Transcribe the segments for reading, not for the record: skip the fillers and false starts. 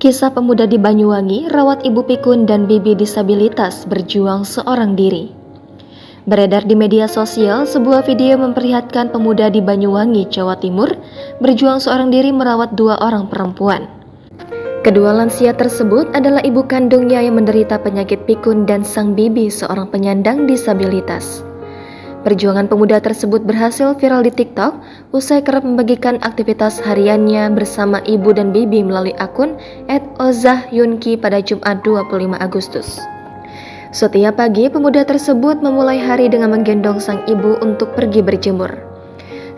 Kisah pemuda di Banyuwangi rawat ibu pikun dan bibi disabilitas berjuang seorang diri. Beredar di media sosial sebuah video memperlihatkan pemuda di Banyuwangi, Jawa Timur berjuang seorang diri merawat dua orang perempuan. Kedua lansia tersebut adalah ibu kandungnya yang menderita penyakit pikun dan sang bibi seorang penyandang disabilitas. Perjuangan pemuda tersebut berhasil viral di TikTok usai kerap membagikan aktivitas hariannya bersama ibu dan bibi melalui akun @ozahyunki pada Jumat 25 Agustus. Setiap pagi, pemuda tersebut memulai hari dengan menggendong sang ibu untuk pergi berjemur.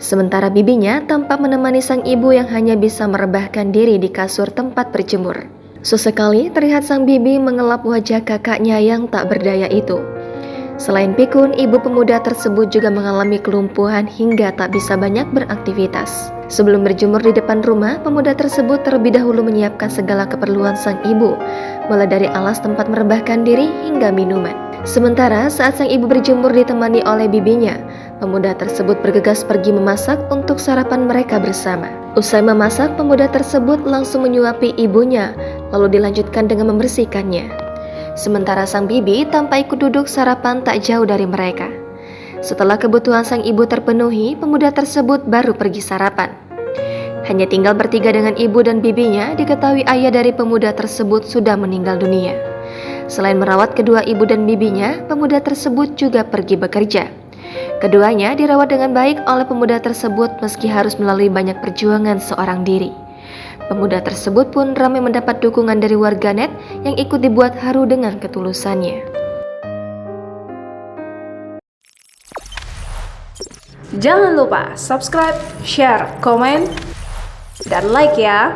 Sementara bibinya tampak menemani sang ibu yang hanya bisa merebahkan diri di kasur tempat berjemur. Sesekali terlihat sang bibi mengelap wajah kakaknya yang tak berdaya itu. Selain pikun, ibu pemuda tersebut juga mengalami kelumpuhan hingga tak bisa banyak beraktivitas. Sebelum berjemur di depan rumah, pemuda tersebut terlebih dahulu menyiapkan segala keperluan sang ibu, mulai dari alas tempat merebahkan diri hingga minuman. Sementara saat sang ibu berjemur ditemani oleh bibinya, pemuda tersebut bergegas pergi memasak untuk sarapan mereka bersama. Usai memasak, pemuda tersebut langsung menyuapi ibunya, lalu dilanjutkan dengan membersihkannya. Sementara sang bibi tampak ikut duduk sarapan tak jauh dari mereka. Setelah kebutuhan sang ibu terpenuhi, pemuda tersebut baru pergi sarapan. Hanya tinggal bertiga dengan ibu dan bibinya, diketahui ayah dari pemuda tersebut sudah meninggal dunia. Selain merawat kedua ibu dan bibinya, pemuda tersebut juga pergi bekerja. Keduanya dirawat dengan baik oleh pemuda tersebut meski harus melalui banyak perjuangan seorang diri. Pemuda tersebut pun ramai mendapat dukungan dari warganet yang ikut dibuat haru dengan ketulusannya. Jangan lupa subscribe, share, komen, dan like ya!